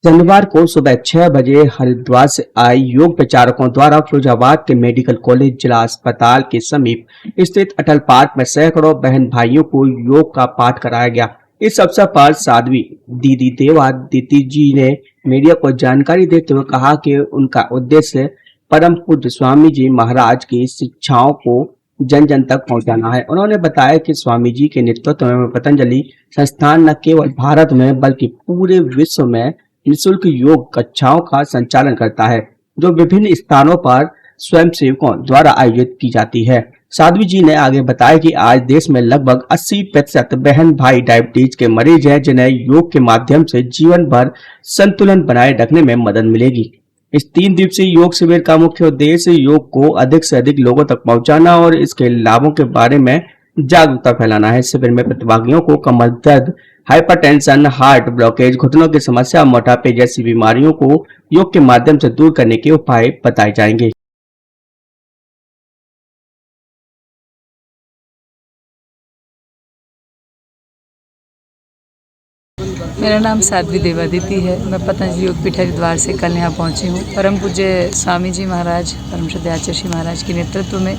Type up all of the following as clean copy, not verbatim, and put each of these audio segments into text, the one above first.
शनिवार को सुबह 6 बजे हरिद्वार से आए योग प्रचारकों द्वारा फिरोजाबाद के मेडिकल कॉलेज जिला अस्पताल के समीप स्थित अटल पार्क में सैकड़ों बहन भाइयों को योग का पाठ कराया गया। इस अवसर पर साध्वी दीदी देवादिति जी ने मीडिया को जानकारी देते हुए कहा कि उनका उद्देश्य परम पूज्य स्वामी जी महाराज की शिक्षाओं को जन जन तक पहुंचाना है। उन्होंने बताया कि स्वामी जी के नेतृत्व में पतंजलि संस्थान न केवल भारत में बल्कि पूरे विश्व में निःशुल्क योग कक्षाओं का संचालन करता है, जो विभिन्न स्थानों पर स्वयंसेवकों द्वारा आयोजित की जाती है। साध्वी जी ने आगे बताया कि आज देश में लगभग 80% बहन भाई डायबिटीज के मरीज हैं, जिन्हें योग के माध्यम से जीवन भर संतुलन बनाए रखने में मदद मिलेगी। इस 3 दिवसीय योग शिविर का मुख्य उद्देश्य योग को अधिक से अधिक लोगों तक पहुंचाना और इसके लाभों के बारे में जागरूकता फैलाना है। शिविर में प्रतिभागियों को कमर दर्द, हाइपरटेंशन, हार्ट ब्लॉकेज, घुटनों की समस्या, मोटापे जैसी बीमारियों को योग के माध्यम से दूर करने के उपाय बताए जाएंगे। मेरा नाम साध्वी देवादिति है। मैं पतंजलि योगपीठ हरिद्वार से कल यहाँ पहुँची हूँ। परम पूज्य स्वामी जी महाराज, परम श्रद्धेय आचार्य श्री महाराज के नेतृत्व में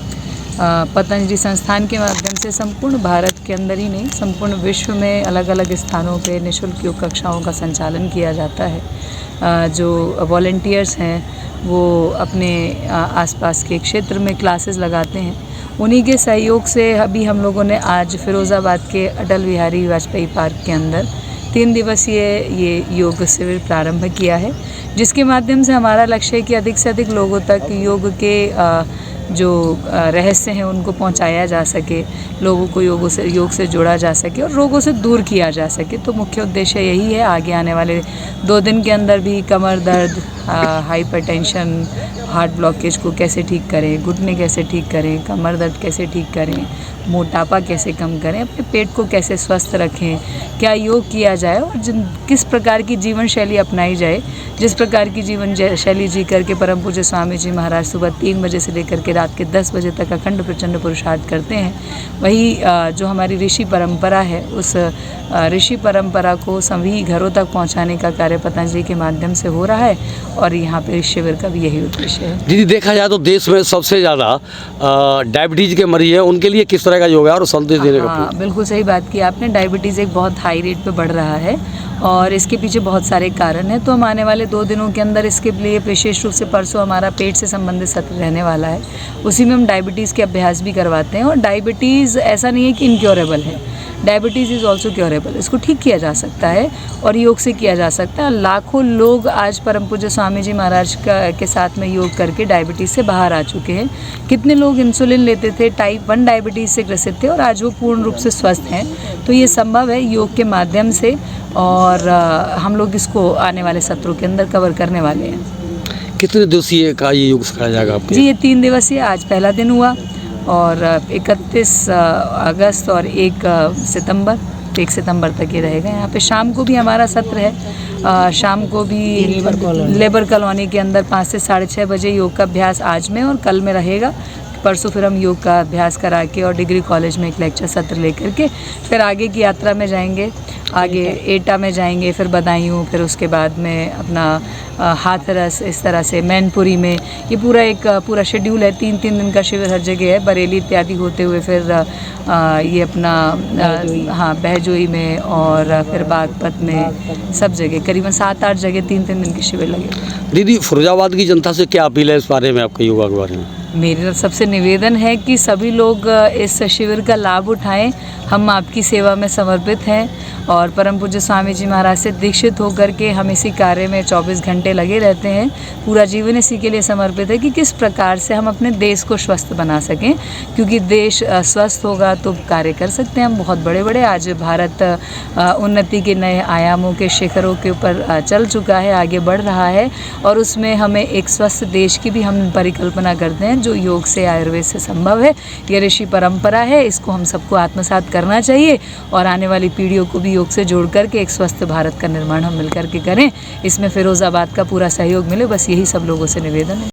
पतंजलि संस्थान के माध्यम से संपूर्ण भारत के अंदर ही नहीं, संपूर्ण विश्व में अलग अलग स्थानों पे निःशुल्क योग कक्षाओं का संचालन किया जाता है। जो वॉलंटियर्स हैं वो अपने आसपास के क्षेत्र में क्लासेस लगाते हैं। उन्हीं के सहयोग से अभी हम लोगों ने आज फिरोज़ाबाद के अटल बिहारी वाजपेयी पार्क के अंदर 3 दिवसीय ये योग शिविर प्रारंभ किया है, जिसके माध्यम से हमारा लक्ष्य है कि अधिक से अधिक लोगों तक योग के जो रहस्य हैं उनको पहुंचाया जा सके, लोगों को योग से जोड़ा जा सके और रोगों से दूर किया जा सके। तो मुख्य उद्देश्य यही है। आगे आने वाले 2 दिन के अंदर भी कमर दर्द, हाइपरटेंशन, हार्ट ब्लॉकेज को कैसे ठीक करें, घुटने कैसे ठीक करें, कमर दर्द कैसे ठीक करें, मोटापा कैसे कम करें, अपने पेट को कैसे स्वस्थ रखें, क्या योग किया जाए और किस प्रकार की जीवन शैली अपनाई जाए। जिस प्रकार की जीवन शैली जी करके परम पूज्य स्वामी जी महाराज सुबह 3 बजे से लेकर के रात के 10 बजे तक अखंड प्रचंड पुरुषार्थ करते हैं, वही जो हमारी ऋषि परंपरा है, उस ऋषि परंपरा को सभी घरों तक पहुंचाने का कार्य पतंजलि के माध्यम से हो रहा है और यहाँ पे इस शिविर का भी यही उद्देश्य है। दीदी, देखा जाए तो देश में सबसे ज़्यादा डायबिटीज़ के मरीज हैं, उनके लिए किस तरह का योग है और संदेश देने का? हाँ, बिल्कुल सही बात की आपने। डायबिटीज़ एक बहुत हाई रेट पे बढ़ रहा है और इसके पीछे बहुत सारे कारण हैं। तो हम आने वाले 2 दिनों के अंदर इसके लिए विशेष रूप से परसों हमारा पेट से संबंधित सत्र रहने वाला है। उसी में हम डायबिटीज़ के अभ्यास भी करवाते हैं और डायबिटीज़ ऐसा नहीं है कि इनक्योरेबल है, डायबिटीज़ इज़ ऑल्सो क्योरेबल। इसको ठीक किया जा सकता है और योग से किया जा सकता है। लाखों लोग आज परम पूज्य स्वामी जी महाराज के साथ में योग करके डायबिटीज़ से बाहर आ चुके हैं। कितने लोग इंसुलिन लेते थे, टाइप 1 डायबिटीज़ से ग्रसित थे और आज वो पूर्ण रूप से स्वस्थ हैं। तो ये संभव है योग के माध्यम से और हम लोग इसको आने वाले सत्रों के अंदर कवर करने वाले हैं। कितने दिवसीय का ये योग सिखाया जाएगा आपके? जी, ये 3 दिवसीय, आज पहला दिन हुआ और 31 अगस्त और 1 सितंबर तक ये रहेगा। यहाँ पे शाम को भी हमारा सत्र है। शाम को भी लेबर कॉलोनी के अंदर 5 से 6:30 बजे योग का अभ्यास आज में और कल में रहेगा। परसों फिर हम योग का अभ्यास करा के और डिग्री कॉलेज में एक लेक्चर सत्र लेकर के फिर आगे की यात्रा में जाएंगे। आगे एटा में जाएंगे, फिर बदायूं, फिर उसके बाद में अपना हाथरस, इस तरह से मैनपुरी में। ये पूरा शेड्यूल है। 3-3 दिन का शिविर हर जगह है। बरेली इत्यादि होते हुए फिर ये अपना बहजोई में और फिर बागपत में, सब जगह करीबन 7-8 जगह 3-3 दिन के शिविर लगे। दीदी, फिरोजाबाद की जनता से क्या अपील है इस बारे में, आपके योगा के बारे में? मेरा सबसे निवेदन है कि सभी लोग इस शिविर का लाभ उठाएं। हम आपकी सेवा में समर्पित हैं और परम पूज्य स्वामी जी महाराज से दीक्षित होकर के हम इसी कार्य में 24 घंटे लगे रहते हैं। पूरा जीवन इसी के लिए समर्पित है कि किस प्रकार से हम अपने देश को स्वस्थ बना सकें, क्योंकि देश स्वस्थ होगा तो कार्य कर सकते हैं हम बहुत बड़े। आज भारत उन्नति के नए आयामों के शिखरों के ऊपर चल चुका है, आगे बढ़ रहा है और उसमें हमें एक स्वस्थ देश की भी हम परिकल्पना करते हैं, जो योग से, आयुर्वेद से संभव है। ये ऋषि परंपरा है, इसको हम सबको आत्मसात करना चाहिए और आने वाली पीढ़ियों को भी योग से जोड़ करके एक स्वस्थ भारत का निर्माण हम मिलकर के करें। इसमें फिरोज़ाबाद का पूरा सहयोग मिले, बस यही सब लोगों से निवेदन है।